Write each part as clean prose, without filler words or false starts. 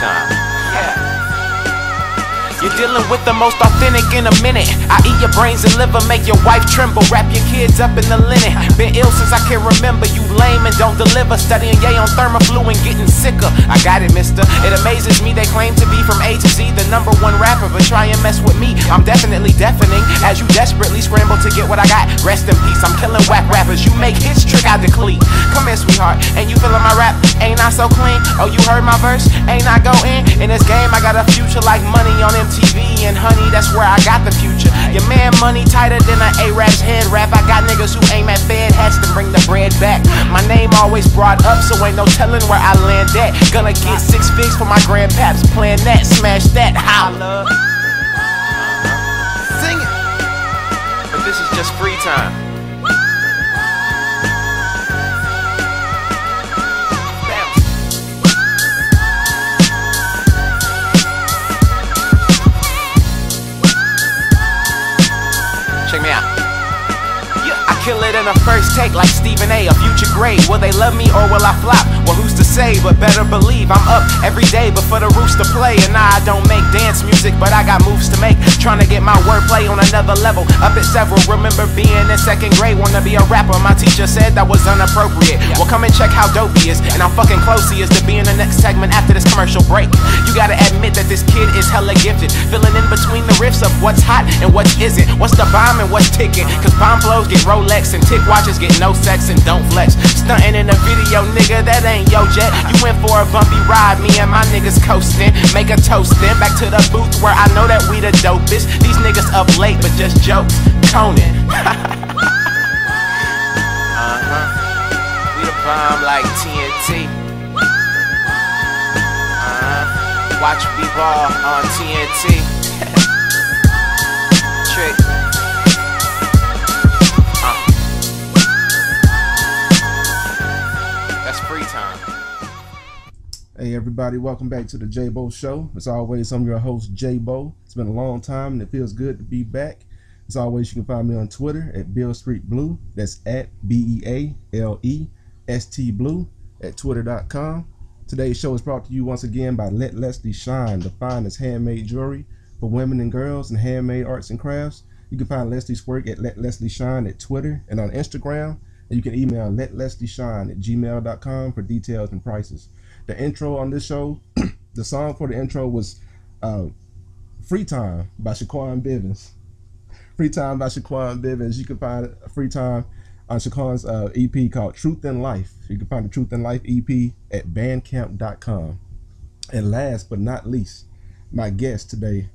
FreeTyme. Yeah. You're dealing with the most authentic in a minute. I eat your brains and liver, make your wife tremble, wrap your kids up in the linen. Been ill since I can remember, you lame and don't deliver. Studying yay on thermoflu and getting sicker. I got it, mister. It amazes me they claim to be from A to Z, the #1 rapper, but try and mess with me, I'm definitely deafening. As you desperately scramble to get what I got, rest in peace. I'm killing whack rappers, you make hits, trick out the cleat. Come here, sweetheart, and you feeling my rap? Ain't I so clean? Oh, you heard my verse? Ain't I go in this game, I got a future like money on MTV, and honey, that's where I got the future. Your man money tighter than an A-Rap's head wrap. I got niggas who aim at fed hats to bring the bread back. My name always brought up, so ain't no telling where I land at. Gonna get 6 figs for my grandpaps, plan that, smash that, holla. Sing it. But this is just FreeTyme. Check me out. I kill it in a first take like Stephen A, a future grade. Will they love me or will I flop? Well, who's to say? But better believe I'm up every day before the roots to play. And nah, I don't make dance music, but I got moves to make. Trying to get my wordplay on another level, up at several. Remember being in 2nd grade, wanna be a rapper. My teacher said that was inappropriate. Well, come and check how dope he is, and how fucking close he is to being the next segment after this commercial break. You gotta admit that this kid is hella gifted, filling in between the riffs of what's hot and what isn't, what's the bomb and what's ticking. Cause bomb flows get Rolex and tick watches get no sex and don't flex. Stunting in a video, nigga, that ain't yo jet. You went for a bumpy ride, me and my niggas coasting. Make a toast then, back to the booth where I know that we the dopest. These niggas up late, but just jokes. Conan. We the bomb like TNT. Watch me ball on TNT. Trick. That's FreeTyme. Hey everybody, welcome back to the JayBo Show. As always, I'm your host, JayBo. It's been a long time and it feels good to be back. As always, you can find me on Twitter at BillStreetBlue. That's at BealeST Blue at Twitter.com. Today's show is brought to you once again by Let Leslie Shine, the finest handmade jewelry for women and girls and handmade arts and crafts. You can find Leslie's work at Let Leslie Shine at Twitter and on Instagram. And you can email letleslieshine@gmail.com for details and prices. The intro on this show, the song for the intro was FreeTyme by Shaquan Bivens. FreeTyme by Shaquan Bivens. You can find FreeTyme on Shaquan's EP called Truth in Life. You can find the Truth in Life EP at bandcamp.com. And last but not least, my guest today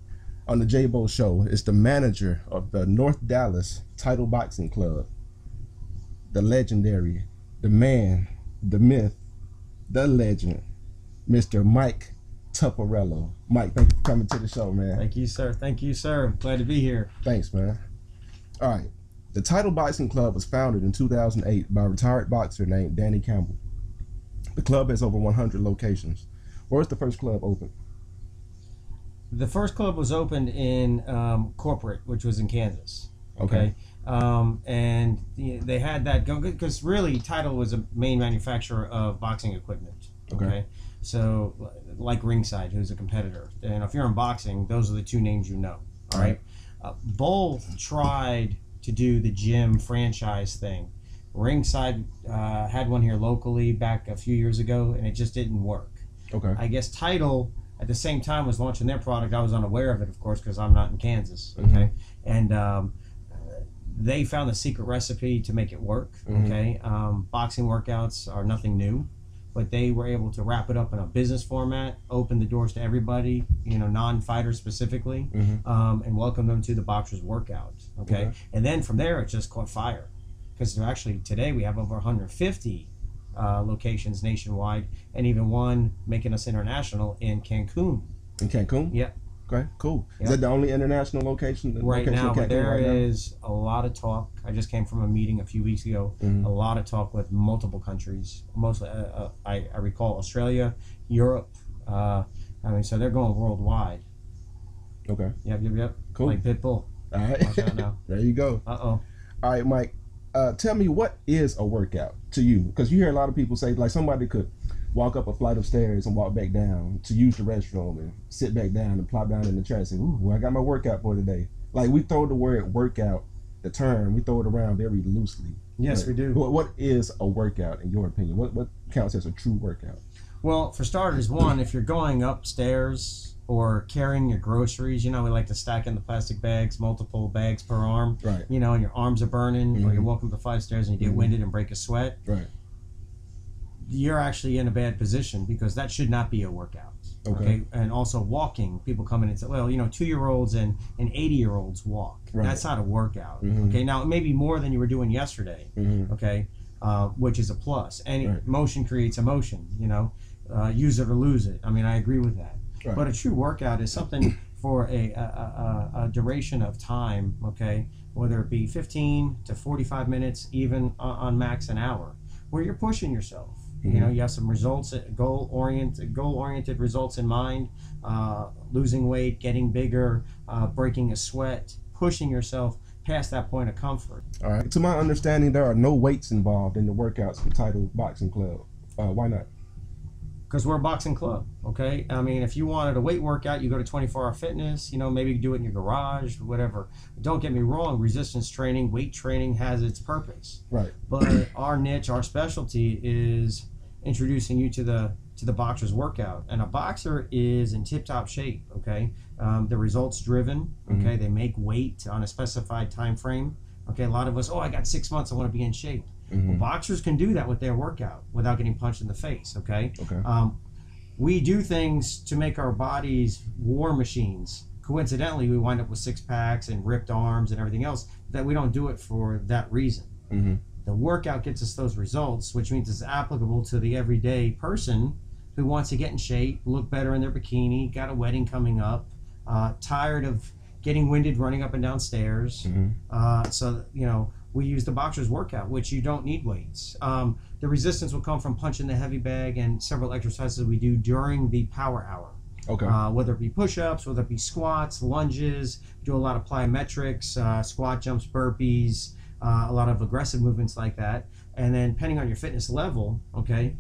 on the JayBo Show is the manager of the North Dallas Title Boxing Club. The legendary, the man, the myth, the legend, Mr. Mike Tufariello. Mike, thank you for coming to the show, man. Thank you, sir. Thank you, sir. Glad to be here. Thanks, man. All right. The Title Boxing Club was founded in 2008 by a retired boxer named Danny Campbell. The club has over 100 locations. Where's the first club open? The first club was opened in Corporate, which was in Kansas. Okay. And they had that go because really Title was a main manufacturer of boxing equipment. Okay. So like Ringside, who's a competitor, and if you're in boxing, those are the two names you know. All right. Both tried to do the gym franchise thing. Ringside had one here locally back a few years ago, and it just didn't work. Okay. I guess Title at the same time was launching their product. I was unaware of it, of course, because I'm not in Kansas. Okay. And they found the secret recipe to make it work. Okay. Boxing workouts are nothing new, but they were able to wrap it up in a business format, open the doors to everybody, you know, non-fighters specifically, and welcome them to the boxer's workout. Okay. And then from there, it just caught fire, because actually today we have over 150 locations nationwide, and even one making us international in Cancun. In Cancun? Yeah. Okay, cool. Yep. Is that the only international location? Right now, but there is now? a lot of talk. I just came from a meeting a few weeks ago. A lot of talk with multiple countries. Mostly, I recall Australia, Europe. I mean, so they're going worldwide. Okay. Yep. Cool. Like Pitbull. All right. Watch out now. There you go. Uh-oh. All right, Mike. Tell me, what is a workout to you? Because you hear a lot of people say, like, somebody could walk up a flight of stairs and walk back down to use the restroom and sit back down and plop down in the chair and say, ooh, well, I got my workout for today. Like, we throw the word workout, the term, we throw it around very loosely. Yes, we do. What is a workout in your opinion? What counts as a true workout? Well, for starters, one, if you're going upstairs or carrying your groceries, we like to stack in the plastic bags, multiple bags per arm, right? And your arms are burning, or you're walking up the flight of stairs and you get winded and break a sweat, right? You're actually in a bad position because that should not be a workout. Okay. And also walking, people come in and say, well, 2-year-olds and 80-year-olds walk. Right. That's not a workout. Okay. Now, it may be more than you were doing yesterday. Okay. Which is a plus. And motion creates emotion, use it or lose it. I mean, I agree with that. Right. But a true workout is something for a duration of time, okay, whether it be 15 to 45 minutes, even on max an hour, where you're pushing yourself. You have some results, goal-oriented results in mind, losing weight, getting bigger, breaking a sweat, pushing yourself past that point of comfort. All right. To my understanding, there are no weights involved in the workouts for Title Boxing Club. Why not? Because we're a boxing club, okay? I mean, if you wanted a weight workout, you go to 24 Hour Fitness, maybe do it in your garage, whatever. Don't get me wrong, resistance training, weight training has its purpose. Right. But our niche, our specialty is introducing you to the boxer's workout. And a boxer is in tip-top shape, okay? They're results driven, okay? They make weight on a specified time frame. Okay, a lot of us, I got 6 months, I want to be in shape. Well, boxers can do that with their workout without getting punched in the face, okay? We do things to make our bodies war machines. Coincidentally, we wind up with six-packs and ripped arms and everything else, that we don't do it for that reason. The workout gets us those results, which means it's applicable to the everyday person who wants to get in shape, look better in their bikini, got a wedding coming up, tired of getting winded running up and down stairs. So, we use the boxer's workout, which you don't need weights. The resistance will come from punching the heavy bag and several exercises we do during the power hour. Okay. Whether it be push-ups, whether it be squats, lunges, do a lot of plyometrics, squat jumps, burpees, a lot of aggressive movements like that. And then depending on your fitness level, okay,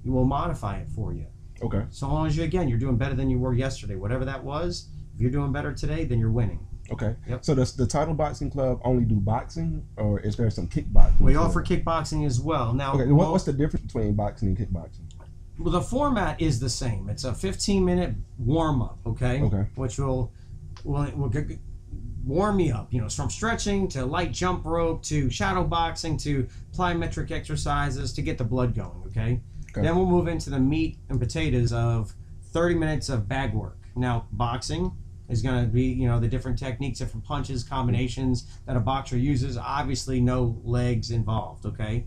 you will modify it for you. Okay. So long as you're doing better than you were yesterday, whatever that was. If you're doing better today, then you're winning. Okay. Yep. So does the Title Boxing Club only do boxing, or is there some kickboxing? We offer kickboxing as well. Now, okay, what's the difference between boxing and kickboxing? Well, the format is the same. It's a 15-minute warm-up, okay? Which will warm me up, from stretching to light jump rope to shadow boxing to plyometric exercises to get the blood going, okay? Then we'll move into the meat and potatoes of 30 minutes of bag work. Now, boxing is going to be, the different techniques, different punches, combinations that a boxer uses. Obviously, no legs involved, okay?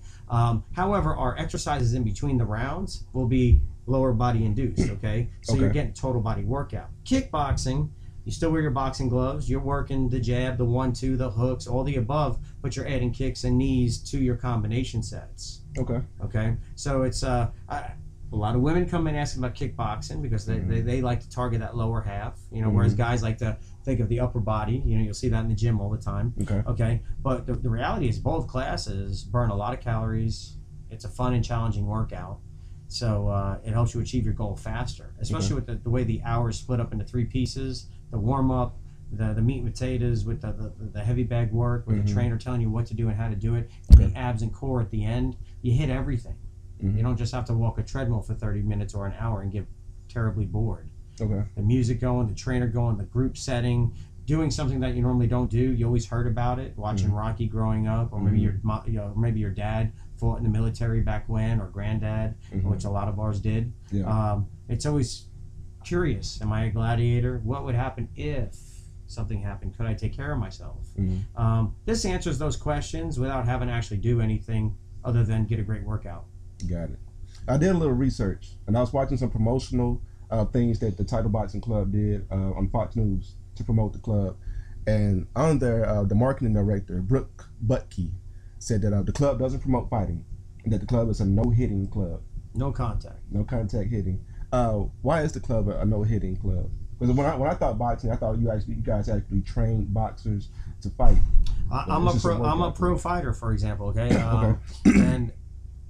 However, our exercises in between the rounds will be lower body induced, okay? So you're getting total body workout. Kickboxing, you still wear your boxing gloves. You're working the jab, the 1-2, the hooks, all the above, but you're adding kicks and knees to your combination sets. Okay? So it's... a lot of women come in asking about kickboxing because they like to target that lower half, whereas guys like to think of the upper body. You'll see that in the gym all the time. Okay. But the reality is both classes burn a lot of calories. It's a fun and challenging workout. So it helps you achieve your goal faster, especially with the way the hours split up into 3 pieces, the warm-up, the meat and potatoes with the heavy bag work, with the trainer telling you what to do and how to do it, and the abs and core at the end. You hit everything. You don't just have to walk a treadmill for 30 minutes or an hour and get terribly bored. The music going, the trainer going, the group setting, doing something that you normally don't do. You always heard about it, watching Rocky growing up, or maybe maybe your dad fought in the military back when, or granddad, which a lot of ours did. It's always curious. Am I a gladiator? What would happen if something happened? Could I take care of myself? This answers those questions without having to actually do anything other than get a great workout. Got it. I did a little research, and I was watching some promotional things that the Title Boxing Club did on Fox News to promote the club. And on there, the marketing director, Brooke Butke, said that the club doesn't promote fighting, and that the club is a no-hitting club. No contact. No contact hitting. Why is the club a no-hitting club? Because when I thought boxing, I thought you guys actually trained boxers to fight. I'm a pro fighter, for example. Okay. And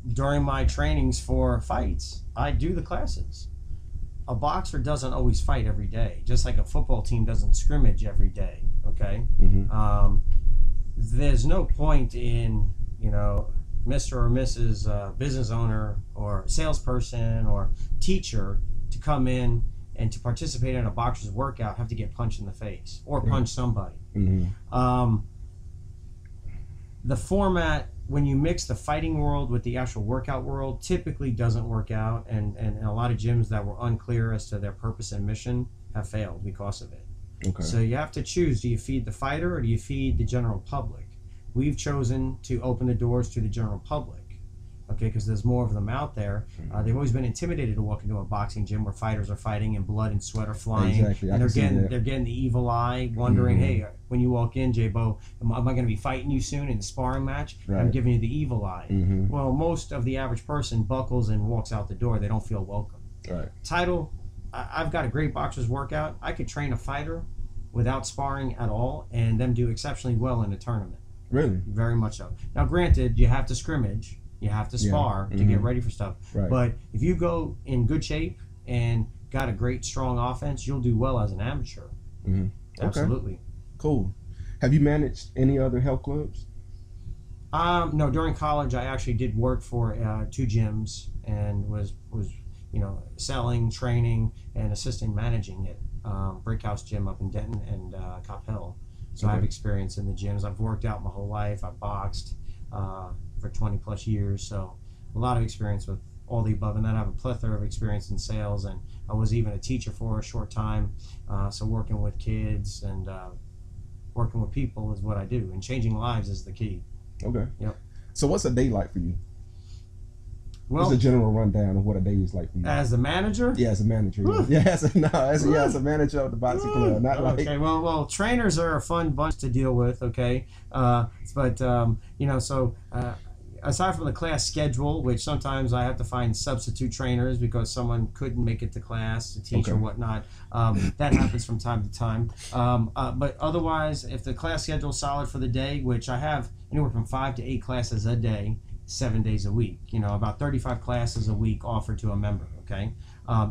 during my trainings for fights, I do the classes. A boxer doesn't always fight every day, just like a football team doesn't scrimmage every day. Okay, there's no point in, you know, Mr. or Mrs. Business owner or salesperson or teacher to come in and to participate in a boxer's workout have to get punched in the face or punch somebody. The format, when you mix the fighting world with the actual workout world, typically doesn't work out, and a lot of gyms that were unclear as to their purpose and mission have failed because of it. Okay. So you have to choose, do you feed the fighter or do you feed the general public? We've chosen to open the doors to the general public, okay, because there's more of them out there. They've always been intimidated to walk into a boxing gym where fighters are fighting and blood and sweat are flying. Exactly. And they're getting the evil eye, wondering, hey, when you walk in, JayBo, am I going to be fighting you soon in the sparring match? Right. I'm giving you the evil eye. Well, most of the average person buckles and walks out the door. They don't feel welcome. Right. Title, I've got a great boxer's workout. I could train a fighter without sparring at all and them do exceptionally well in a tournament. Really? Very much so. Now, granted, you have to scrimmage. You have to spar to get ready for stuff. Right. But if you go in good shape and got a great, strong offense, you'll do well as an amateur. Absolutely. Okay. Cool. Have you managed any other health clubs? No, during college, I actually did work for 2 gyms and was you know, selling, training, and assisting managing it. Brick House Gym up in Denton and Cop Hill. So I have experience in the gyms. I've worked out my whole life. I've boxed for 20 plus years. So a lot of experience with all the above. And then I have a plethora of experience in sales. And I was even a teacher for a short time. So working with kids and working with people is what I do. And changing lives is the key. Okay. Yep. So what's a day like for you? Well, what's a general rundown of what a day is like for you? As the manager? Yeah, as a manager. Yeah, as a manager of the boxing club. Not like. Okay, well, trainers are a fun bunch to deal with. Okay, but you know, so aside from the class schedule, which sometimes I have to find substitute trainers because someone couldn't make it to class to teach or whatnot. That happens from time to time. But otherwise, if the class schedule is solid for the day, which I have anywhere from 5 to 8 classes a day, 7 days a week, you know, about 35 classes a week offered to a member, okay?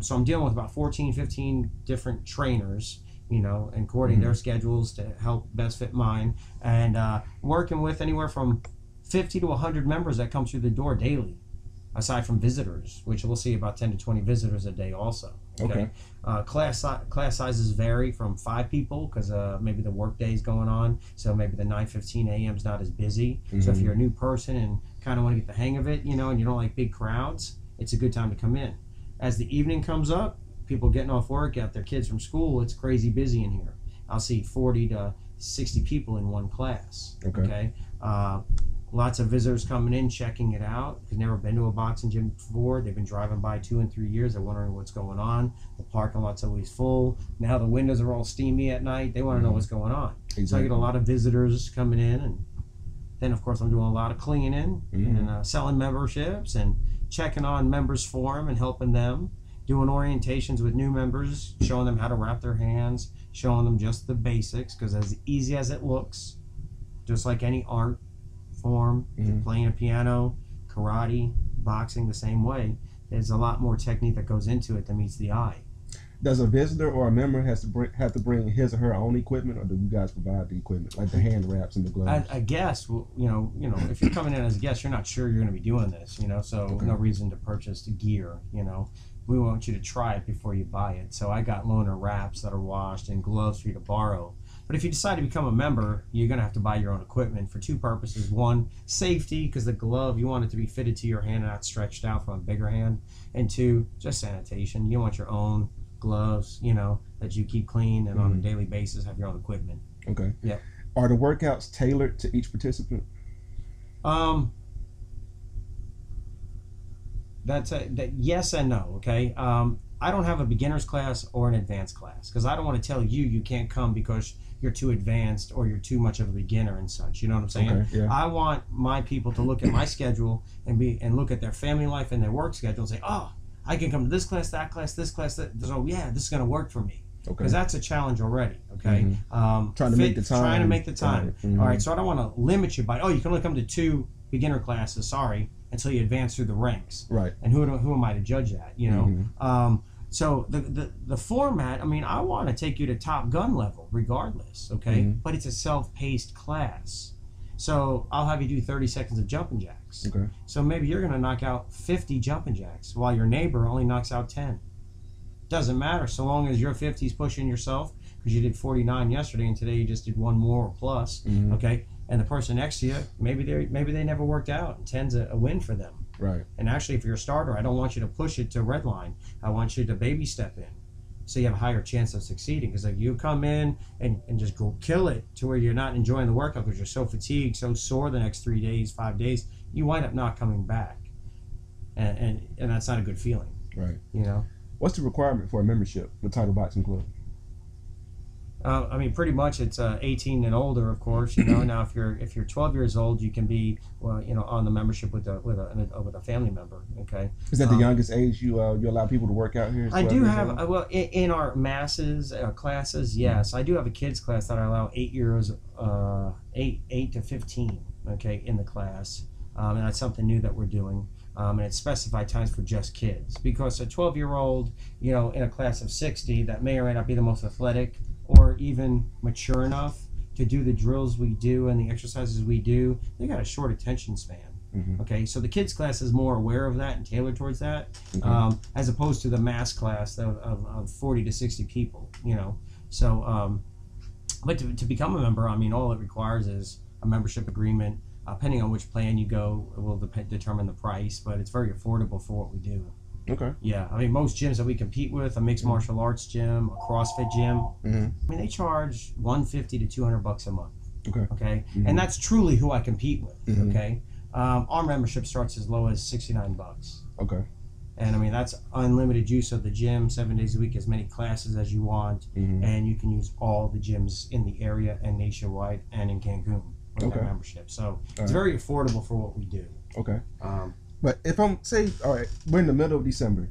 So I'm dealing with about 14, 15 different trainers, you know, and coordinating their schedules to help best fit mine, and working with anywhere from 50 to 100 members that come through the door daily, aside from visitors, which we'll see about 10 to 20 visitors a day also. Okay. Class sizes vary from 5 people because maybe the work day is going on, so maybe the 9:15 a.m. is not as busy. So if you're a new person and kind of want to get the hang of it, you know, and you don't like big crowds, it's a good time to come in. As the evening comes up, people getting off work, got their kids from school, it's crazy busy in here. I'll see 40 to 60 people in one class. Okay. Lots of visitors coming in, checking it out. They've never been to a boxing gym before. They've been driving by 2 and 3 years. They're wondering what's going on. The parking lot's always full. Now the windows are all steamy at night. They want to know what's going on. Exactly. So I get a lot of visitors coming in, and then of course I'm doing a lot of cleaning and selling memberships and checking on members forum and helping them, doing orientations with new members, showing them how to wrap their hands, showing them just the basics, because as easy as it looks, just like any art form, playing a piano, karate, boxing, the same way, there's a lot more technique that goes into it than meets the eye. Does a visitor or a member have to bring his or her own equipment, or do you guys provide the equipment, like the hand wraps and the gloves? I guess, well, you know, if you're coming in as a guest, you're not sure you're going to be doing this, you know, so no reason to purchase the gear, you know. We want you to try it before you buy it. So I got loaner wraps that are washed and gloves for you to borrow. But if you decide to become a member, you're going to have to buy your own equipment for 2 purposes. 1, safety, because the glove, you want it to be fitted to your hand and not stretched out from a bigger hand. And 2, just sanitation. You want your own gloves, you know, that you keep clean, and on a daily basis have your own equipment. Okay. Yeah. Are the workouts tailored to each participant? That yes and no, okay? I don't have a beginner's class or an advanced class because I don't want to tell you you can't come because you're too advanced or you're too much of a beginner and such. You know what I'm saying? Okay, yeah. I want my people to look at my schedule and look at their family life and their work schedule and say, oh, I can come to this class, that class, this class, that. So yeah, this is going to work for me. Because that's a challenge already, okay? Trying to make the time. Right. All right, so I don't want to limit you by, oh, you can only come to 2 beginner classes, sorry. until you advance through the ranks. Right. And who am I to judge that? You know. So the format. I mean, I want to take you to Top Gun level, regardless. Okay. But it's a self-paced class. So I'll have you do 30 seconds of jumping jacks. Okay. So maybe you're going to knock out 50 jumping jacks while your neighbor only knocks out 10. Doesn't matter so long as your 50's pushing yourself, because you did 49 yesterday and today you just did one more or plus. Okay. And the person next to you, maybe they never worked out, and 10's a win for them. Right. And actually, if you're a starter, I don't want you to push it to red line. I want you to baby step in, so you have a higher chance of succeeding. Because like you come in and just go kill it to where you're not enjoying the workout because you're so fatigued, so sore the next 3 days, 5 days, you wind up not coming back, and that's not a good feeling. Right. You know. What's the requirement for a membership with Title Boxing Club? I mean, pretty much it's 18 and older, of course. You know, now if you're 12 years old, you can be, well, you know, on the membership with a family member. Okay. Is that the youngest age you allow people to work out here? I do have in our masses classes. Yes, I do have a kids class that I allow 8 years, 8 to 15. Okay, in the class, and that's something new that we're doing. And it's specified times for just kids, because a 12-year-old, you know, in a class of 60 that may or may not be the most athletic or even mature enough to do the drills we do and the exercises we do, they got a short attention span. Okay, so the kids class is more aware of that and tailored towards that, as opposed to the mass class of 40 to 60 people, you know. So, but to become a member, I mean, all it requires is a membership agreement. Depending on which plan you go, it will determine the price, but it's very affordable for what we do. Okay. Yeah, I mean, most gyms that we compete with, a mixed martial arts gym, a CrossFit gym, I mean, they charge $150 to $200 a month. Okay. Okay, and that's truly who I compete with. Okay, our membership starts as low as $69. Okay. And I mean, that's unlimited use of the gym, 7 days a week, as many classes as you want, and you can use all the gyms in the area and nationwide and in Cancun with that membership. So it's very affordable for what we do. Okay. But if I'm, say, all right, we're in the middle of December,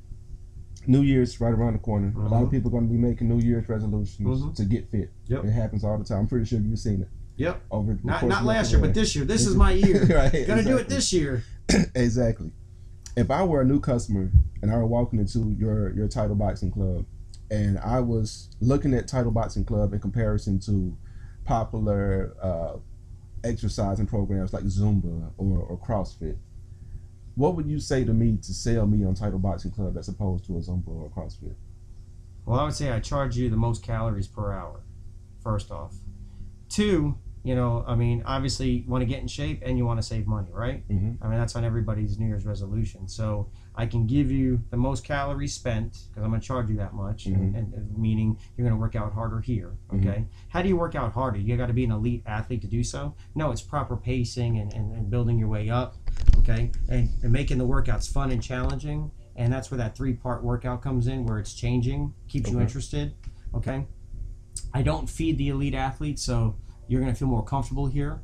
New Year's right around the corner. A lot of people are going to be making New Year's resolutions to get fit. Yep. It happens all the time. I'm pretty sure you've seen it. Yep. Over the course not of last your year, but this year. This is my year. Right. Gonna do it this year. Exactly. If I were a new customer and I were walking into your Title Boxing Club, and I was looking at Title Boxing Club in comparison to popular exercising programs like Zumba or CrossFit, what would you say to me to sell me on Title Boxing Club as opposed to a Zumba or a CrossFit? Well, I would say I charge you the most calories per hour, first off. 2, you know, I mean, obviously you want to get in shape and you want to save money, right? I mean, that's on everybody's New Year's resolution. So I can give you the most calories spent, because I'm going to charge you that much, and meaning you're going to work out harder here, okay? How do you work out harder? You got to be an elite athlete to do so? No, it's proper pacing and building your way up, okay? And making the workouts fun and challenging, and that's where that 3-part workout comes in, where it's changing, keeps you interested, okay? I don't feed the elite athletes, so you're going to feel more comfortable here,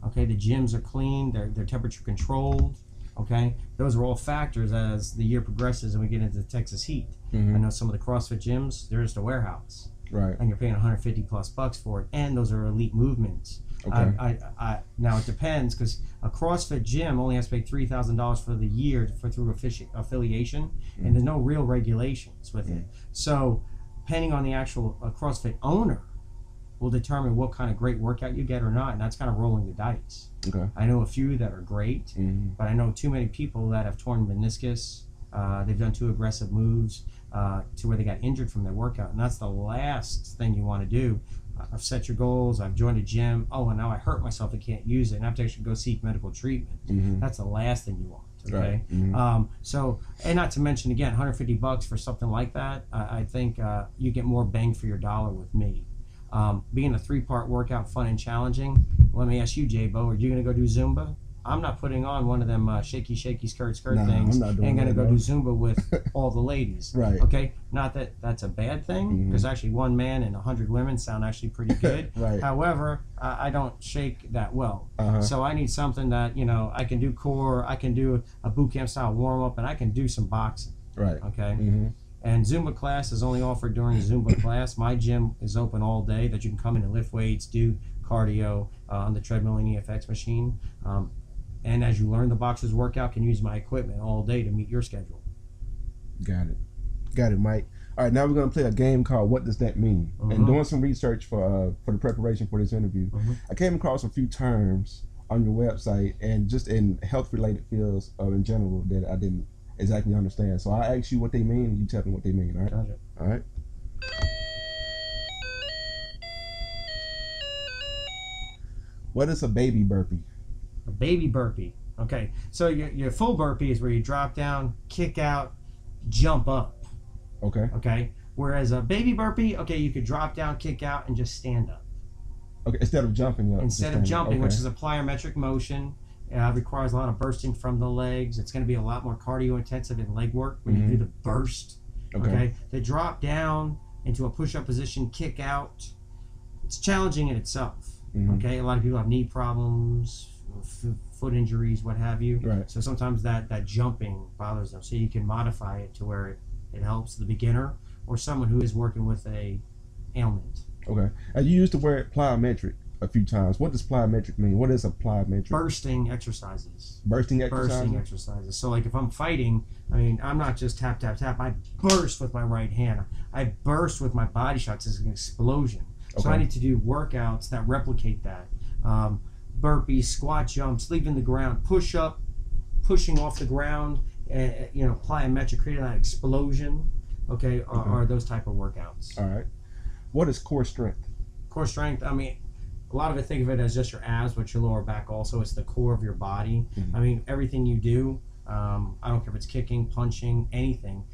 okay? The gyms are clean, they're temperature controlled, okay? Those are all factors as the year progresses and we get into the Texas heat. I know some of the CrossFit gyms, they're just a warehouse. Right. And you're paying $150+ for it, and those are elite movements. Okay. Now it depends, because a CrossFit gym only has to pay $3,000 for the year through affiliation, and there's no real regulations with it. So depending on the actual CrossFit owner will determine what kind of great workout you get or not, and that's kind of rolling the dice. Okay. I know a few that are great, but I know too many people that have torn meniscus. They've done too aggressive moves to where they got injured from their workout, and that's the last thing you want to do. I've set your goals, I've joined a gym, oh, and now I hurt myself, I can't use it, and I have to actually go seek medical treatment. That's the last thing you want. Okay. Right. So, and not to mention again, $150 for something like that. I think you get more bang for your dollar with me. Being a 3-part workout, fun and challenging. Let me ask you, JayBo, are you gonna go do Zumba? I'm not putting on one of them shaky skirt things and gonna go do Zumba with all the ladies. Right. Okay. Not that that's a bad thing, because actually 1 man and 100 women sound actually pretty good. Right. However, I don't shake that well. So I need something that, you know, I can do core, I can do a boot camp style warm up, and I can do some boxing. Right. Okay. And Zumba class is only offered during Zumba class. My gym is open all day, that you can come in and lift weights, do cardio on the treadmill and EFX machine. And as you learn the boxer's workout, can use my equipment all day to meet your schedule. Got it, Mike. All right, now we're gonna play a game called What Does That Mean? And doing some research for the preparation for this interview, I came across a few terms on your website and just in health related fields in general that I didn't exactly understand. So I ask you what they mean and you tell me what they mean. All right. Gotcha. All right. What is a baby burpee? A baby burpee. Okay, so your full burpee is where you drop down, kick out, jump up. Okay. Okay. Whereas a baby burpee, okay, you could drop down, kick out, and just stand up. Okay, instead of jumping up. Instead of jumping, which is a plyometric motion, requires a lot of bursting from the legs. It's going to be a lot more cardio intensive in leg work when you do the burst. Okay. To drop down into a push-up position, kick out, it's challenging in itself. Okay, a lot of people have knee problems, foot injuries, what have you. Right. So sometimes that jumping bothers them. So you can modify it to where it helps the beginner or someone who is working with a ailment. Okay. And you used the word plyometric a few times. What does plyometric mean? What is a plyometric? Bursting exercises. Bursting exercises? Bursting exercises. So like if I'm fighting, I mean, I'm not just tap, tap, tap. I burst with my right hand. I burst with my body shots. It's an explosion. So I need to do workouts that replicate that. Burpees, squat jumps, leaving the ground, push up, pushing off the ground, plyometric, creating that explosion, are those type of workouts. All right. What is core strength? Core strength, I mean, a lot of it, think of it as just your abs, but your lower back also. It's the core of your body. I mean, everything you do, I don't care if it's kicking, punching, anything,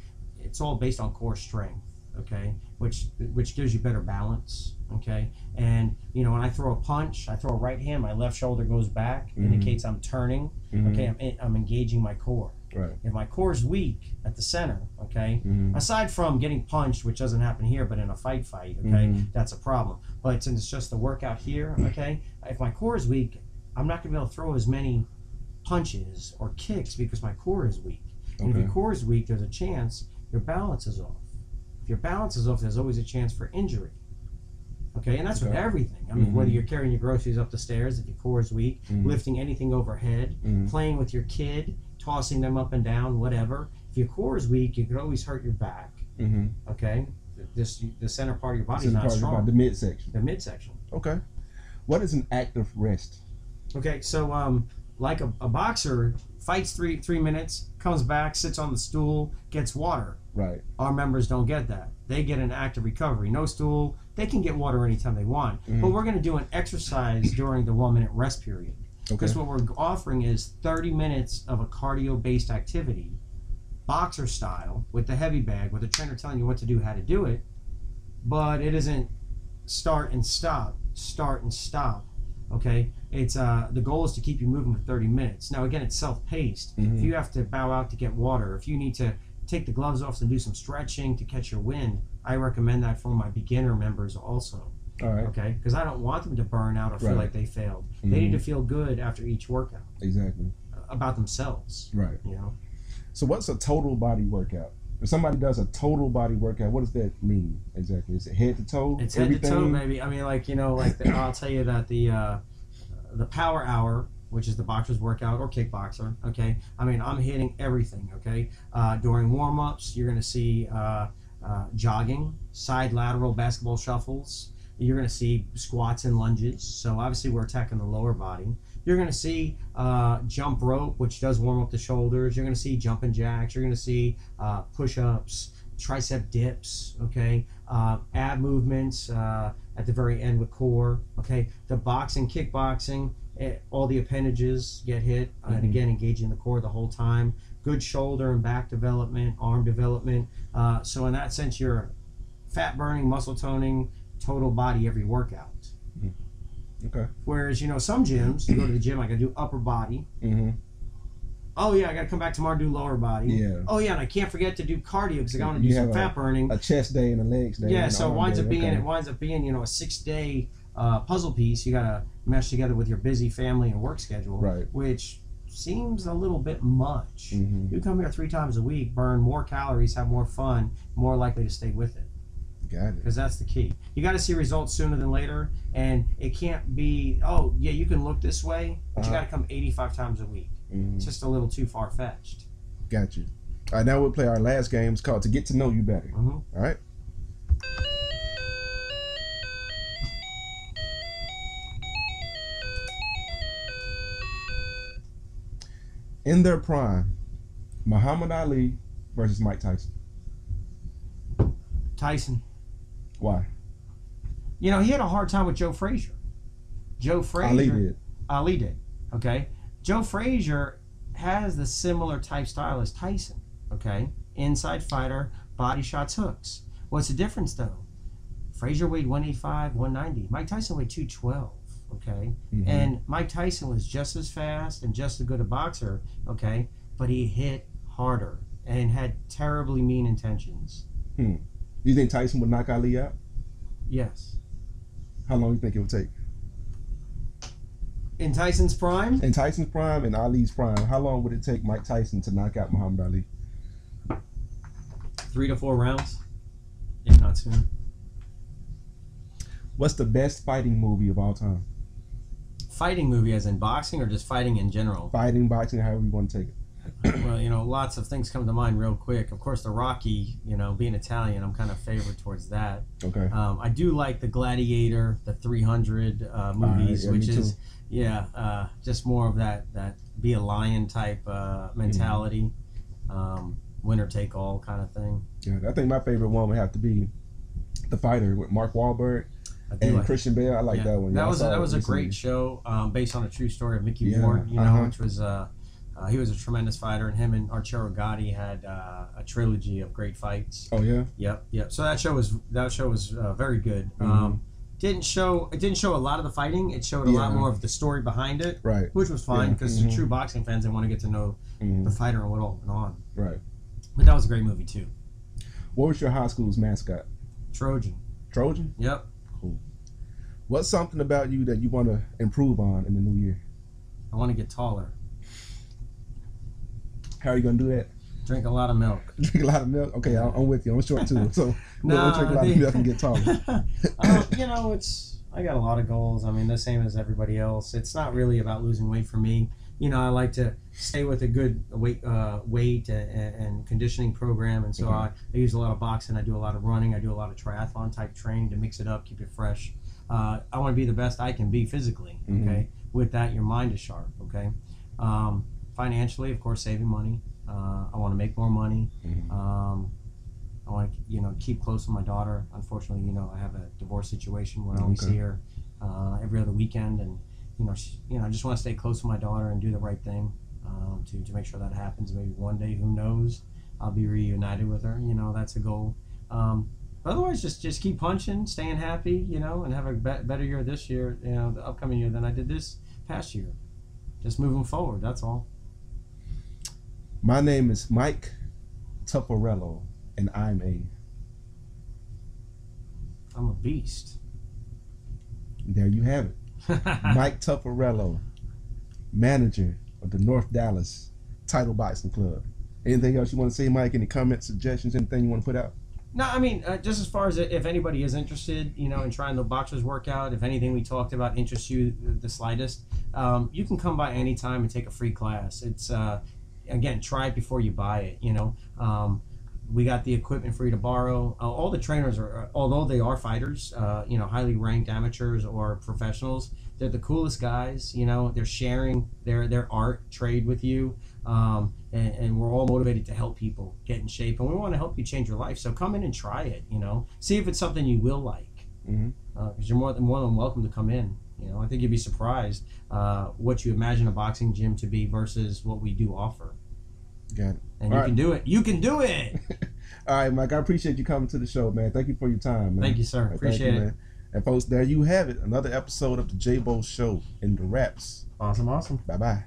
it's all based on core strength, okay? Which gives you better balance, okay? And, when I throw a punch, I throw a right hand, my left shoulder goes back, indicates I'm turning, okay? I'm engaging my core. Right. If my core is weak at the center, okay, aside from getting punched, which doesn't happen here, but in a fight, okay, that's a problem. But since it's just the workout here, okay, if my core is weak, I'm not going to be able to throw as many punches or kicks because my core is weak. And if your core is weak, there's a chance your balance is off. If your balance is off, there's always a chance for injury. Okay, and that's with everything. I mean, whether you're carrying your groceries up the stairs, if your core is weak, lifting anything overhead, playing with your kid, tossing them up and down, whatever. If your core is weak, you could always hurt your back. Okay, the center part of your body is not strong. The midsection. The midsection. Okay. What is an active rest? Okay, so like a boxer fights three minutes, comes back, sits on the stool, gets water. Right. Our members don't get that. They get an active recovery. No stool. They can get water anytime they want. But we're going to do an exercise during the 1 minute rest period. Because what we're offering is 30 minutes of a cardio-based activity, boxer style, with the heavy bag, with the trainer telling you what to do, how to do it. But it isn't start and stop, okay? It's the goal is to keep you moving for 30 minutes. Now, again, it's self-paced. If you have to bow out to get water, if you need to take the gloves off and do some stretching to catch your wind, I recommend that for my beginner members also. All right. Okay? Because I don't want them to burn out or feel like they failed. They need to feel good after each workout. Exactly. About themselves. Right. So what's a total body workout? If somebody does a total body workout, what does that mean exactly? Is it head to toe? It's head to toe, baby. I mean, I'll tell you that the power hour, which is the boxer's workout or kickboxer, okay? I mean, I'm hitting everything, okay? During warm-ups, you're going to see jogging, side lateral basketball shuffles. You're going to see squats and lunges. So obviously we're attacking the lower body. You're going to see jump rope, which does warm up the shoulders. You're going to see jumping jacks. You're going to see push-ups, tricep dips, okay? Ab movements at the very end with core, okay? The boxing, kickboxing, all the appendages get hit, and again, engaging the core the whole time. Good shoulder and back development, arm development. So in that sense, you're fat burning, muscle toning, total body every workout. Okay. Whereas, some gyms, you go to the gym, I got to do upper body. Oh, yeah, I got to come back tomorrow and do lower body. Yeah. Oh, yeah, and I can't forget to do cardio because I want to do some fat burning. A chest day and a legs day. Yeah, so it winds up being a 6-day puzzle piece. You got to mesh together with your busy family and work schedule, right? Which seems a little bit much. You come here 3 times a week, burn more calories, have more fun, more likely to stay with it. Got it. Because that's the key. You got to see results sooner than later, and it can't be, oh, yeah, you can look this way, but you got to come 85 times a week. It's just a little too far-fetched. Got you. All right, now we'll play our last game. It's called To Get to Know You Better. All right? In their prime, Muhammad Ali versus Mike Tyson. Tyson. Why? You know, he had a hard time with Joe Frazier. Ali did. Okay? Joe Frazier has the similar type style as Tyson. Okay? Inside fighter, body shots, hooks. What's the difference, though? Frazier weighed 185, 190. Mike Tyson weighed 212. Okay? And Mike Tyson was just as fast and just as good a boxer. Okay? But he hit harder and had terribly mean intentions. Do you think Tyson would knock Ali out? Yes. How long do you think it would take? In Tyson's prime? In Tyson's prime and Ali's prime, how long would it take Mike Tyson to knock out Muhammad Ali? 3 to 4 rounds, if not sooner. What's the best fighting movie of all time? Fighting movie as in boxing or just fighting in general? Fighting, boxing, however you want to take it. Well, you know, lots of things come to mind real quick. Of course, the Rocky, you know, being Italian, I'm kind of favored towards that. Okay. I do like the Gladiator, the 300 movies, yeah, which me is, too. just more of that be a lion type mentality, winner take all kind of thing. Yeah, I think my favorite one would have to be The Fighter with Mark Wahlberg and Christian Bale. I like that one. That was a recently. great show based on a true story of Mickey Moore, you know, which was he was a tremendous fighter, and him and Arturo Gatti had a trilogy of great fights. Oh yeah. Yep. So that show was very good. It didn't show a lot of the fighting. It showed a lot more of the story behind it, right? Which was fine because the true boxing fans, they want to get to know the fighter and what all went on. Right. But that was a great movie too. What was your high school's mascot? Trojan. Trojan? Yep. Cool. What's something about you that you want to improve on in the new year? I want to get taller. How are you gonna do that? Drink a lot of milk. Drink a lot of milk? Okay, I'm with you. I'm short too, so we'll drink a lot of milk and get taller. You know, I got a lot of goals. I mean, the same as everybody else. It's not really about losing weight for me. You know, I like to stay with a good weight and conditioning program, and so I use a lot of boxing. I do a lot of running. I do a lot of triathlon type training to mix it up, keep it fresh. I want to be the best I can be physically. Okay, with that, your mind is sharp. Okay. Financially, of course, saving money. I want to make more money. I want to, keep close to my daughter. Unfortunately, I have a divorce situation where I only see her every other weekend, and I just want to stay close to my daughter and do the right thing to make sure that happens. Maybe one day, who knows, I'll be reunited with her. That's a goal. Otherwise, just keep punching, staying happy, and have a better year this year, the upcoming year than I did this past year. Just moving forward. That's all. My name is Mike Tufariello, and I'm a beast. There you have it. Mike Tufariello, manager of the North Dallas Title Boxing Club. Anything else you want to say, Mike? Any comments, suggestions, anything you want to put out? No, I mean, just as far as if anybody is interested, in trying the boxer's workout, if anything we talked about interests you the slightest, you can come by anytime and take a free class. It's again, try it before you buy it. We got the equipment for you to borrow. All the trainers are, although they are fighters, highly ranked amateurs or professionals, they're the coolest guys. They're sharing their art trade with you, and we're all motivated to help people get in shape, and we want to help you change your life. So come in and try it. See if it's something you will like, because you're more than welcome to come in. I think you'd be surprised what you imagine a boxing gym to be versus what we do offer. Got it. And you can do it. You can do it. All right, Mike, I appreciate you coming to the show, man. Thank you for your time, man. Thank you, sir. Appreciate it. Man. And folks, there you have it. Another episode of the JayBo Show in the wraps. Awesome. Bye-bye.